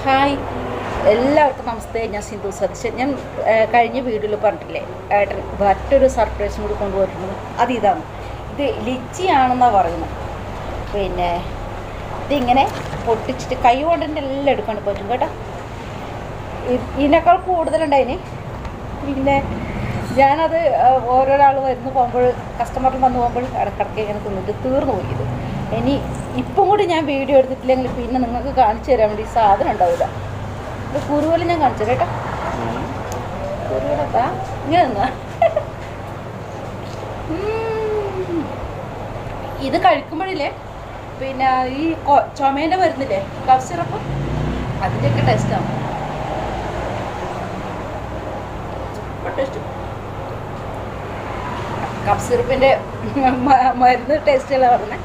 Hi, എല്ലാവർക്കും നമസ്തേ. ഞാൻ സിന്ധു സതീശൻ. ഞാൻ കഴിഞ്ഞ വീഡിയോയിൽ പറഞ്ഞിട്ടില്ലേ, ഏട്ടൻ മറ്റൊരു സർപ്രൈസും കൂടി കൊണ്ടുപോയിട്ടുള്ളത്. ഇതാണ്. ഇത് ലിച്ചിയാണെന്നാണ് പറയുന്നത്. പിന്നെ ഇതിങ്ങനെ പൊട്ടിച്ചിട്ട് കൈ കൊണ്ട് തന്നെ എല്ലാം എടുക്കാൻ പറ്റും കേട്ടോ. ഇതിനേക്കാൾ കൂടുതലുണ്ടായിന്. പിന്നെ ഞാനത് ഓരോരാൾ വരുന്നു പോകുമ്പോൾ, കസ്റ്റമറിൽ വന്നു പോകുമ്പോൾ ഇടക്കിടക്ക് ഇങ്ങനെ തിന്നിട്ട് തീർന്നു പോയി. ഇത് ഇനി ഇപ്പം കൂടി ഞാൻ വീഡിയോ എടുത്തിട്ടില്ലെങ്കിൽ പിന്നെ നിങ്ങൾക്ക് കാണിച്ചു തരാൻ വേണ്ടി സാധനം ഉണ്ടാവില്ല. ഇത് കുരുവല ഞാൻ കാണിച്ചു കേട്ടോ. കുരുവലത്താ ഇങ്ങനെ നിന്നാ. ഇത് കഴിക്കുമ്പോഴില്ലേ, പിന്നെ ഈ ചുമേൻ്റെ വരുന്നില്ലേ കഫ് സിറപ്പ്, അതിൻ്റെയൊക്കെ ടേസ്റ്റാണ്. ടേസ്റ്റ് കഫ് സിറപ്പിൻ്റെ മരുന്ന് ടേസ്റ്റുകളാണ് പറഞ്ഞത്.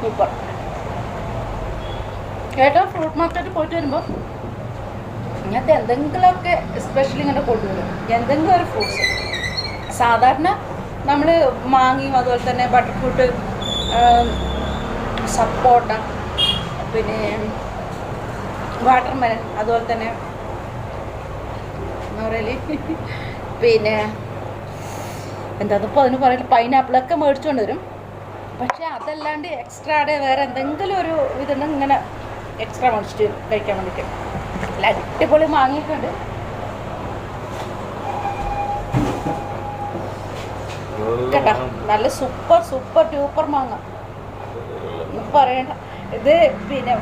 സൂപ്പർ. ഏട്ടാ ഫ്രൂട്ട് മാർക്കറ്റിൽ പോയിട്ട് വരുമ്പോൾ ഇങ്ങനത്തെ എന്തെങ്കിലുമൊക്കെ സ്പെഷ്യൽ ഇങ്ങനെ കൊണ്ടുവരും, എന്തെങ്കിലും ഒരു ഫ്രൂട്ട്സ്. സാധാരണ നമ്മൾ മാങ്ങയും അതുപോലെ തന്നെ ബട്ടർ ഫ്രൂട്ട്, സപ്പോട്ട, പിന്നെ വാട്ടർമെലൺ, അതുപോലെ തന്നെ എന്താ പറയല്, പിന്നെ എന്താണിപ്പോൾ അതിന് പറയല്, പൈനാപ്പിളൊക്കെ മേടിച്ചുകൊണ്ട് വരും. പക്ഷേ അതല്ലാണ്ട് എക്സ്ട്രാ വേറെ എന്തെങ്കിലും ഒരു ഇതുണ്ടെങ്കിൽ ഇങ്ങനെ എക്സ്ട്രാ മേടിച്ചിട്ട് കഴിക്കാൻ വേണ്ടിയിട്ട്. അല്ല, അടിപൊളി മാങ്ങയൊക്കെ ഉണ്ട് കേട്ടോ. നല്ല സൂപ്പർ സൂപ്പർ ഡ്യൂപ്പർ മാങ്ങ ഒന്നും പറയണ്ട. ഇത് പിന്നെ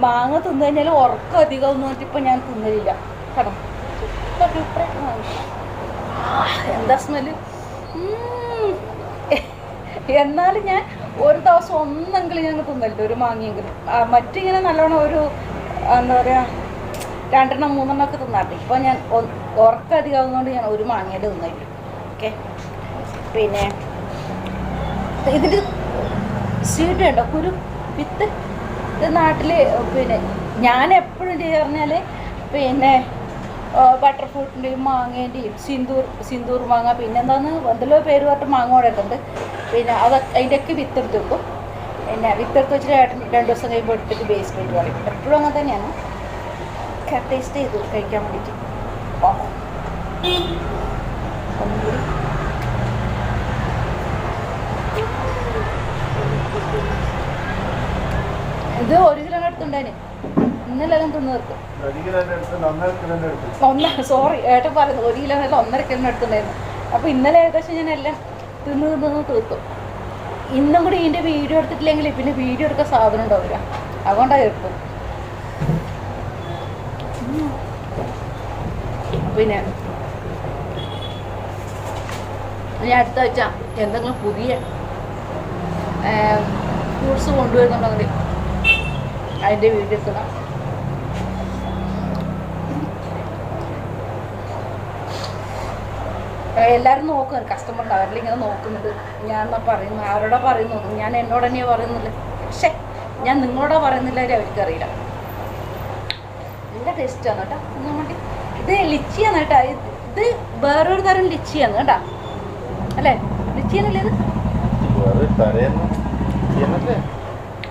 മാങ്ങ തിന്നു കഴിഞ്ഞാൽ ഉറക്കം അധികം ഒന്നും പറഞ്ഞിട്ടിപ്പോൾ ഞാൻ തിന്നലില്ല കേട്ടോ. സൂപ്പർ ഡ്യൂപ്പറായിട്ട് മാങ്ങ. എന്താ സ്മെല്ല്! എന്നാലും ഞാൻ ഒരു ദിവസം ഒന്നെങ്കിലും ഞങ്ങൾ തിന്നലില്ല, ഒരു മാങ്ങയെങ്കിലും. മറ്റിങ്ങനെ നല്ലോണം ഒരു എന്താ പറയുക 2-3 ഒക്കെ തിന്നാറുണ്ട്. ഇപ്പോൾ ഞാൻ ഉറക്കം അധികമാകുന്നതുകൊണ്ട് ഞാൻ ഒരു മാങ്ങയുടെ തിന്നില്ല. ഓക്കെ. പിന്നെ ഇതിൻ്റെ സ്വീറ്റ് ഉണ്ടോ, കുരു വിത്ത്. ഇത് നാട്ടിൽ പിന്നെ ഞാൻ എപ്പോഴും പറഞ്ഞാൽ പിന്നെ ബട്ടർ ഫ്രൂട്ടിൻ്റെയും മാങ്ങേൻ്റെയും സിന്ദൂർ മാങ്ങ, പിന്നെ എന്താണെന്ന് എന്തെല്ലോ പേര് പറഞ്ഞിട്ട് മാങ്ങ കൂടെയൊക്കെ ഉണ്ട്. പിന്നെ അതിൻ്റെയൊക്കെ വിത്തെടുത്ത് വെക്കും. പിന്നെ വിത്തെടുത്ത് വെച്ചിട്ട് 2 ദിവസം കഴിയുമ്പോൾ എടുത്തിട്ട് ബേസ് കഴിച്ച് പറയും. എപ്പോഴും അങ്ങനെ തന്നെയാണ് ടേസ്റ്റ് ചെയ്ത് കഴിക്കാൻ വേണ്ടിയിട്ട്. ഒന്നുകൂടി ഇത് 1 കിലോ എടുത്തുണ്ടായിന്. ഇന്നലെ തിന്ന് തീർക്കും. സോറി, ഏട്ടൻ പറയുന്നത് 1 കിലോ അല്ല 1.5 കിലോ എടുത്തുണ്ടായിരുന്നു. അപ്പോൾ ഇന്നലെ ഏകദേശം ഞാൻ എല്ലാം തിന്ന് തീർക്കും. ഇന്നും കൂടി ഇതിൻ്റെ വീഡിയോ എടുത്തിട്ടില്ലെങ്കിൽ പിന്നെ വീഡിയോ എടുക്കാൻ സാധനം ഉണ്ടാവില്ല, അതുകൊണ്ടാണ് എടുക്കും. പിന്നെ ഞാൻ അടുത്ത ആഴ്ച എന്തെങ്കിലും പുതിയ ഫ്രൂട്ട്സ് കൊണ്ടുവരുന്നുണ്ടെങ്കിൽ അതിൻ്റെ വീഡിയോ എടുക്കണം. എല്ലാവരും നോക്കും, കസ്റ്റമറുണ്ട്, അവരിലിങ്ങനെ നോക്കുന്നത്. ഞാൻ എന്നാ പറയുന്നു, ആരോടാ പറയുന്നു, ഞാൻ എന്നോട് തന്നെയാണ് പറയുന്നില്ല. പക്ഷേ ഞാൻ നിങ്ങളോടാ പറയുന്നില്ല, അവർക്കറിയില്ല. നല്ല ടേസ്റ്റാണ് കേട്ടോ തിന്നാൻ വേണ്ടി. ഇത് ലിച്ചിയാണ് കേട്ടോ. ഇത് വേറൊരു തരം ലിച്ചിയാണ് കേട്ടോ. അല്ലേ, ലിച്ചിയാണല്ലേ ഇത്?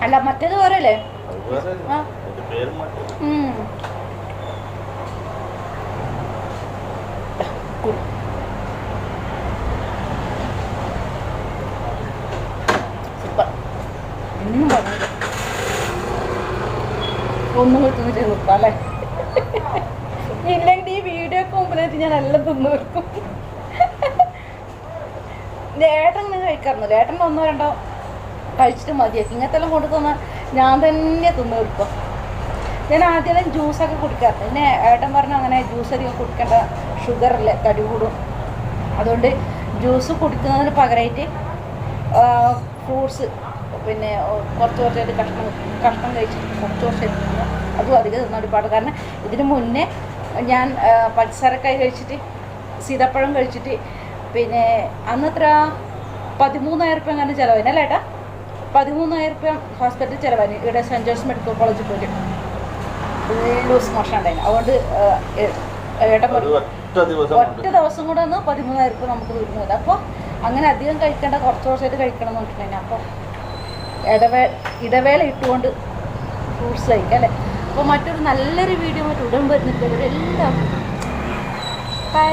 അല്ല, മറ്റേത് വേറെ അല്ലേ? ആ ഒന്നും പറഞ്ഞില്ല, ഒന്നും കിട്ടുന്നില്ല നിർത്താം അല്ലേ. ഇല്ലെങ്കിൽ ഈ വീഡിയോ ഒക്കെ മുമ്പിലായിട്ട് ഞാൻ എല്ലാം തിന്നു വെക്കും. ഏട്ടൻ ഇങ്ങനെ കഴിക്കാറുന്നില്ല. ഏട്ടൻ 1-2 കഴിച്ചിട്ട് മതിയാക്കി. ഇങ്ങനത്തെ എല്ലാം കൊണ്ടു തന്നാൽ ഞാൻ തന്നെ തിന്നു വെക്കും. ഞാൻ ആദ്യം ജ്യൂസൊക്കെ കുടിക്കാറുണ്ട്. പിന്നെ ഏട്ടൻ പറഞ്ഞു അങ്ങനെ ജ്യൂസ് അധികം കുടിക്കേണ്ട, ഷുഗറല്ലേ, തടി കൂടും. അതുകൊണ്ട് ജ്യൂസ് കുടിക്കുന്നതിന് പകരമായിട്ട് ഫ്രൂട്ട്സ് പിന്നെ കുറച്ചായിട്ട് കഷ്ണം കഴിച്ചിട്ട് കുറച്ച് വർഷമായിട്ട് അതും അധികം തിന്നാൻ ഒരുപാട്. കാരണം ഇതിന് മുന്നേ ഞാൻ പഞ്ചസാരക്കായി കഴിച്ചിട്ട്, സീതപ്പഴം കഴിച്ചിട്ട്, പിന്നെ അന്നത്ര 13,000 രൂപ അങ്ങനെ ചിലവായിന് അല്ലേ ഏട്ടാ? 13,000 രൂപ ഹോസ്പിറ്റലിൽ ചിലവായിന്. ഇവിടെ സെൻറ്റ് ജോൺസ് മെഡിക്കൽ കോളേജിൽ പോയിട്ട് ലൂസ് മോഷൻ ഉണ്ടായിന്. അതുകൊണ്ട് ഏട്ടൻ ഒറ്റ ദിവസം കൂടെ ഒന്ന് 13,000 രൂപ നമുക്ക് വരുന്നില്ല. അപ്പോൾ അങ്ങനെ അധികം കഴിക്കേണ്ട, കുറച്ച് വർഷമായിട്ട് കഴിക്കണം എന്ന് പറഞ്ഞിട്ടുണ്ടെങ്കിൽ അപ്പോൾ ഇടവേള ഇട്ടുകൊണ്ട് ഫ്രൂട്ട്സ് കഴിക്കാം അല്ലേ. അപ്പോൾ മറ്റൊരു നല്ലൊരു വീഡിയോ ഉടൻ വരുന്നിട്ട് എല്ലാവർക്കും ബൈ.